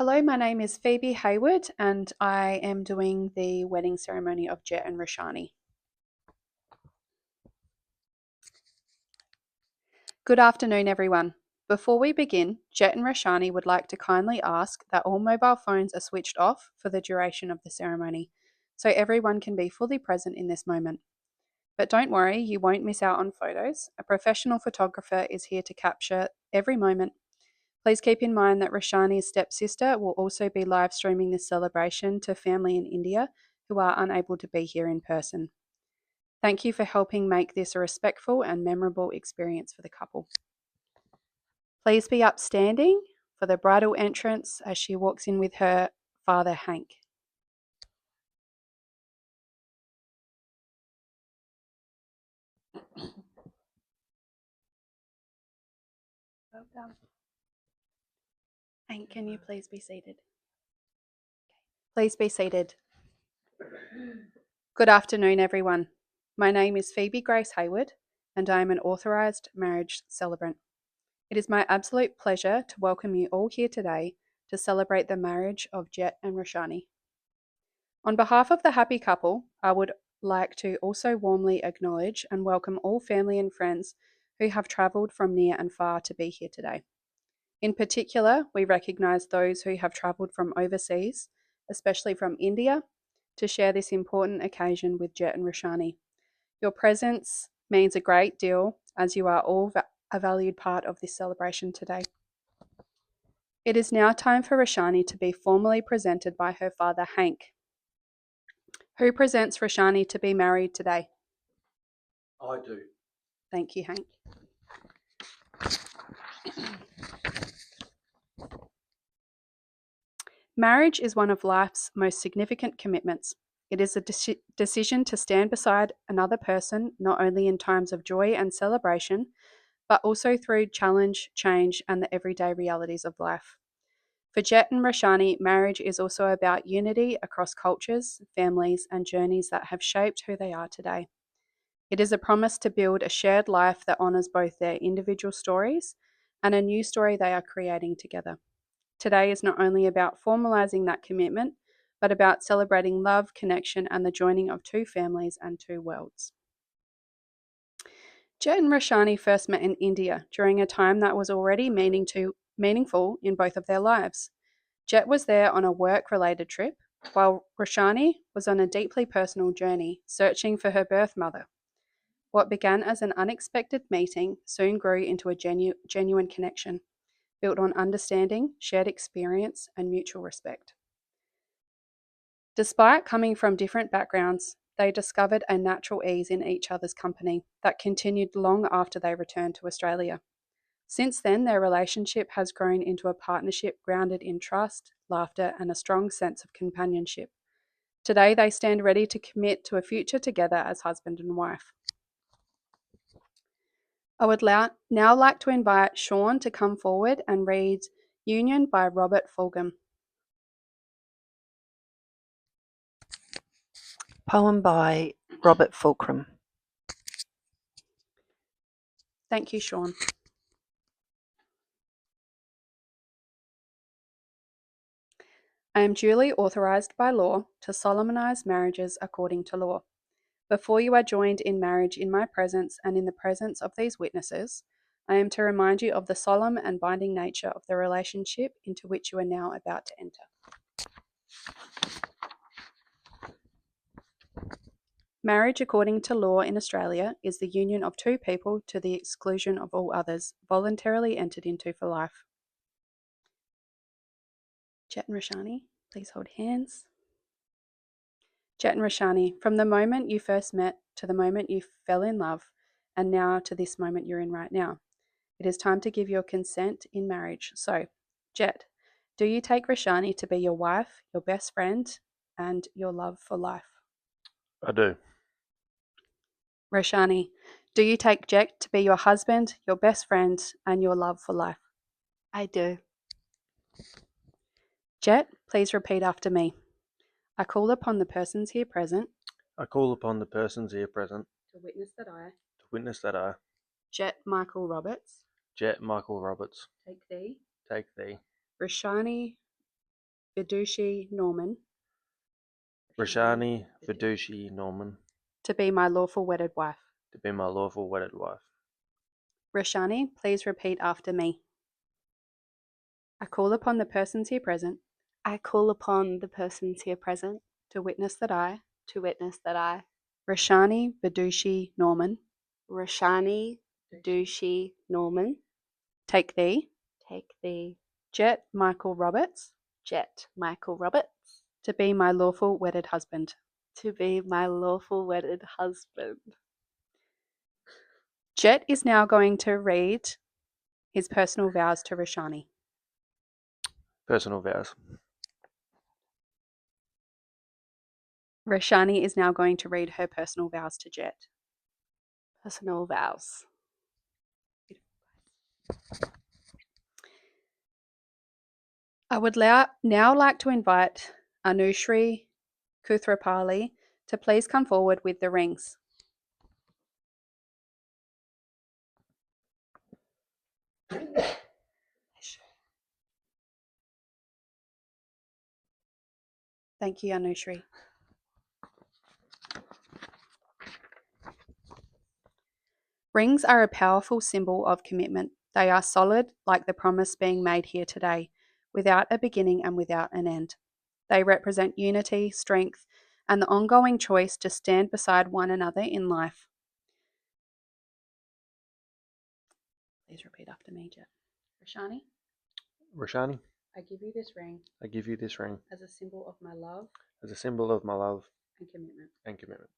Hello, my name is Phoebe Hayward and I am doing the wedding ceremony of Jett and Roshani. Good afternoon, everyone. Before we begin, Jett and Roshani would like to kindly ask that all mobile phones are switched off for the duration of the ceremony, so everyone can be fully present in this moment. But don't worry, you won't miss out on photos. A professional photographer is here to capture every moment. Please keep in mind that Roshani's stepsister will also be live streaming this celebration to family in India who are unable to be here in person. Thank you for helping make this a respectful and memorable experience for the couple. Please be upstanding for the bridal entrance as she walks in with her father, Hank. Well done. Hank, can you please be seated? Please be seated. Good afternoon, everyone. My name is Phoebe Grace Hayward, and I am an authorised marriage celebrant. It is my absolute pleasure to welcome you all here today to celebrate the marriage of Jett and Roshani. On behalf of the happy couple, I would like to also warmly acknowledge and welcome all family and friends who have travelled from near and far to be here today. In particular, we recognise those who have travelled from overseas, especially from India, to share this important occasion with Jett and Roshani. Your presence means a great deal as you are all a valued part of this celebration today. It is now time for Roshani to be formally presented by her father, Hank. Who presents Roshani to be married today? I do. Thank you, Hank. Marriage is one of life's most significant commitments. It is a decision to stand beside another person, not only in times of joy and celebration, but also through challenge, change, and the everyday realities of life. For Jett and Roshani, marriage is also about unity across cultures, families, and journeys that have shaped who they are today. It is a promise to build a shared life that honours both their individual stories and a new story they are creating together. Today is not only about formalising that commitment, but about celebrating love, connection, and the joining of two families and two worlds. Jett and Roshani first met in India during a time that was already meaningful in both of their lives. Jett was there on a work-related trip, while Roshani was on a deeply personal journey, searching for her birth mother. What began as an unexpected meeting soon grew into a genuine connection, built on understanding, shared experience, and mutual respect. Despite coming from different backgrounds, they discovered a natural ease in each other's company that continued long after they returned to Australia. Since then, their relationship has grown into a partnership grounded in trust, laughter, and a strong sense of companionship. Today, they stand ready to commit to a future together as husband and wife. I would now like to invite Sean to come forward and read Union by Robert Fulghum. Poem by Robert Fulghum. Thank you, Sean. I am duly authorised by law to solemnise marriages according to law. Before you are joined in marriage in my presence and in the presence of these witnesses, I am to remind you of the solemn and binding nature of the relationship into which you are now about to enter. Marriage according to law in Australia is the union of two people to the exclusion of all others, voluntarily entered into for life. Jett and Roshani, please hold hands. Jett and Roshani, from the moment you first met to the moment you fell in love, and now to this moment you're in right now, it is time to give your consent in marriage. So, Jett, do you take Roshani to be your wife, your best friend, and your love for life? I do. Roshani, do you take Jett to be your husband, your best friend, and your love for life? I do. Jett, please repeat after me. I call upon the persons here present I call upon the persons here present to witness that I, to witness that I, Jett Michael Roberts, Jett Michael Roberts, take thee, take thee, Roshani Vidushi Norman Roshani Vidushi Norman to be my lawful wedded wife. to be my lawful wedded wife. Roshani, please repeat after me. I call upon the persons here present I call upon the persons here present to witness that I, Roshani Vidushi Norman, Dushi Norman, take thee, take thee, Jett Michael Roberts, Jett Michael Roberts, to be my lawful wedded husband. to be my lawful wedded husband. Jett is now going to read his personal vows to Roshani. Personal vows. Roshani is now going to read her personal vows to Jett. Personal vows. I would now like to invite Anushri Kuthrapali to please come forward with the rings. Thank you, Anushri. Rings are a powerful symbol of commitment. They are solid, like the promise being made here today, without a beginning and without an end. They represent unity, strength, and the ongoing choice to stand beside one another in life. Please repeat after me, Jett. Roshani, Roshani, I give you this ring I give you this ring as a symbol of my love as a symbol of my love and commitment. and commitment.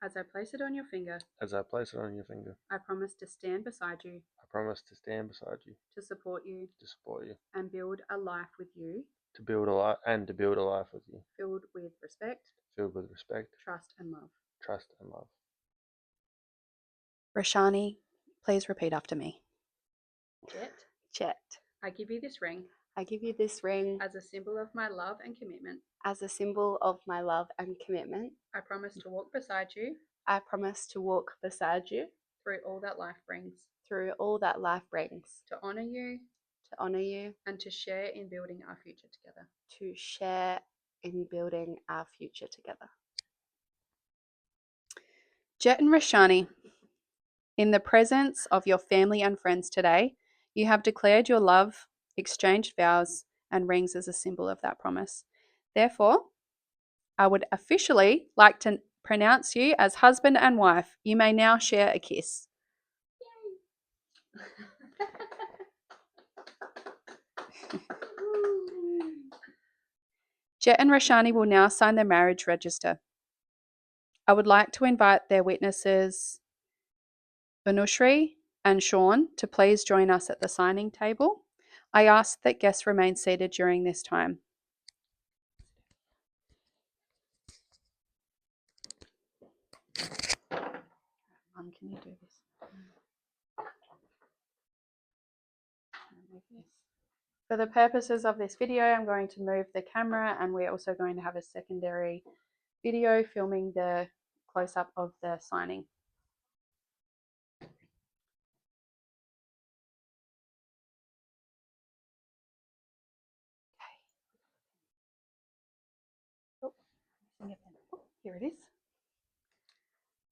As I place it on your finger, As I place it on your finger, I promise to stand beside you, I promise to stand beside you, to support you, and build a life with you to build a life with you, filled with respect, filled with respect, trust, and love. trust, and love. Roshani, please repeat after me. Jett, I give you this ring I give you this ring as a symbol of my love and commitment. as a symbol of my love and commitment. I promise to walk beside you I promise to walk beside you through all that life brings, through all that life brings, to honor you to honor you, and to share in building our future together. to share in building our future together. Jett and Roshani, in the presence of your family and friends today, you have declared your love, exchanged vows, and rings as a symbol of that promise. Therefore, I would officially like to pronounce you as husband and wife. You may now share a kiss. Jett and Roshani will now sign the marriage register. I would like to invite their witnesses, Anushri and Sean, to please join us at the signing table. I ask that guests remain seated during this time. Mum, can you do this? For the purposes of this video, I'm going to move the camera, and we're also going to have a secondary video filming the close-up of the signing. Oh, here it is.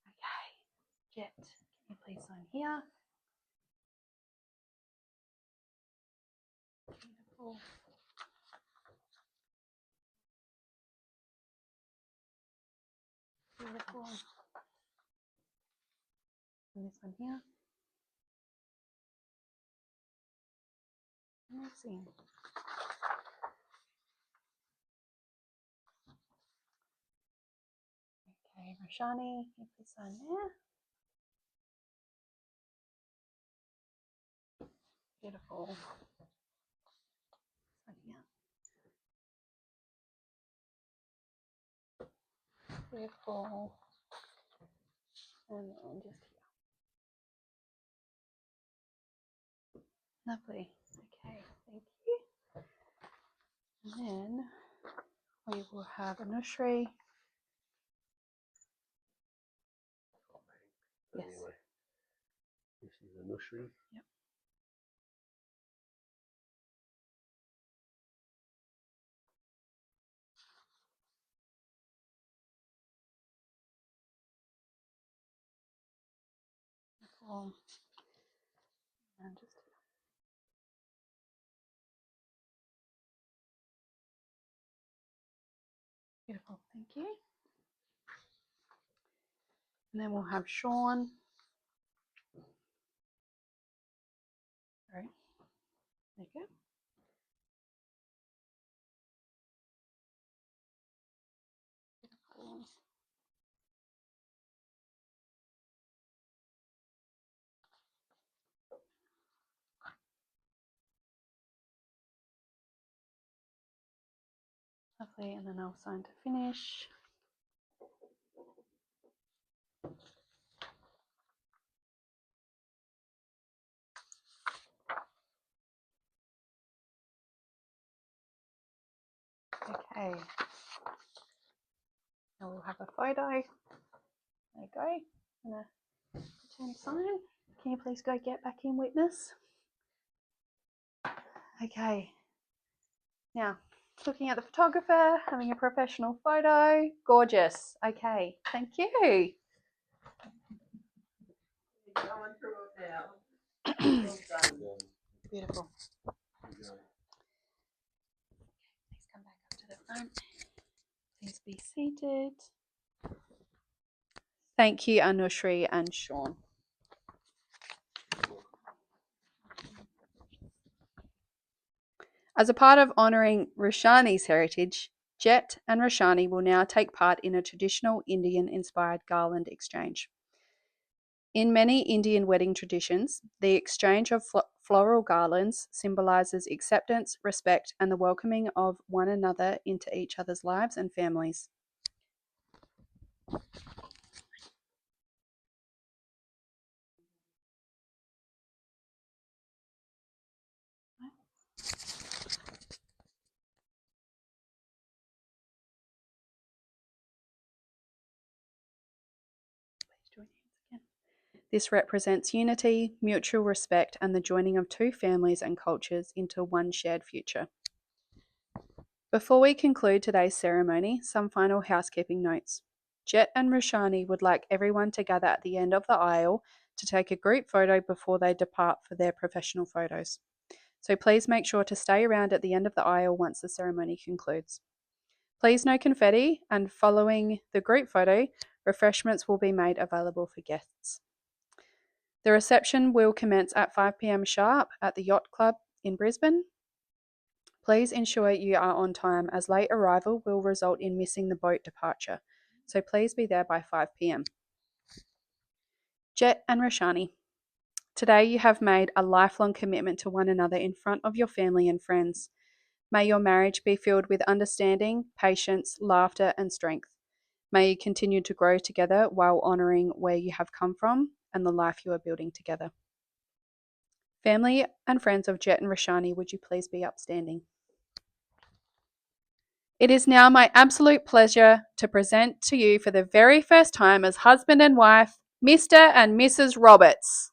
Okay, Jett, can you please sign here? Beautiful. Beautiful. And this one here. Amazing. Okay, Roshani, you please sign there. Beautiful. Sign here. Beautiful. And then just here. Lovely. Okay, thank you. And then we will have Anushri. Yes. Anyway, this is Anushri. Yep. Beautiful. And just beautiful. Thank you. And then we'll have Sean. Sorry. There you go. Beautiful. Lovely, and then I'll sign to finish. Okay. Now we'll have a photo. There you go. I'm gonna pretend sign. Can you please go get back in, witness? Okay. Now, looking at the photographer, having a professional photo. Gorgeous. Okay, thank you. Beautiful. Please come back up to the front. Please be seated. Thank you, Anushri and Sean. As a part of honouring Roshani's heritage, Jett and Roshani will now take part in a traditional Indian-inspired garland exchange. In many Indian wedding traditions, the exchange of floral garlands symbolises acceptance, respect, and the welcoming of one another into each other's lives and families. This represents unity, mutual respect, and the joining of two families and cultures into one shared future. Before we conclude today's ceremony, some final housekeeping notes. Jett and Roshani would like everyone to gather at the end of the aisle to take a group photo before they depart for their professional photos. So please make sure to stay around at the end of the aisle once the ceremony concludes. Please no confetti, and following the group photo, refreshments will be made available for guests. The reception will commence at 5 p.m. sharp at the Yacht Club in Brisbane. Please ensure you are on time, as late arrival will result in missing the boat departure, so please be there by 5 p.m. Jett and Roshani, today you have made a lifelong commitment to one another in front of your family and friends. May your marriage be filled with understanding, patience, laughter, and strength. May you continue to grow together while honouring where you have come from and the life you are building together. Family and friends of Jett and Roshani, would you please be upstanding? It is now my absolute pleasure to present to you for the very first time as husband and wife, Mr. and Mrs. Roberts.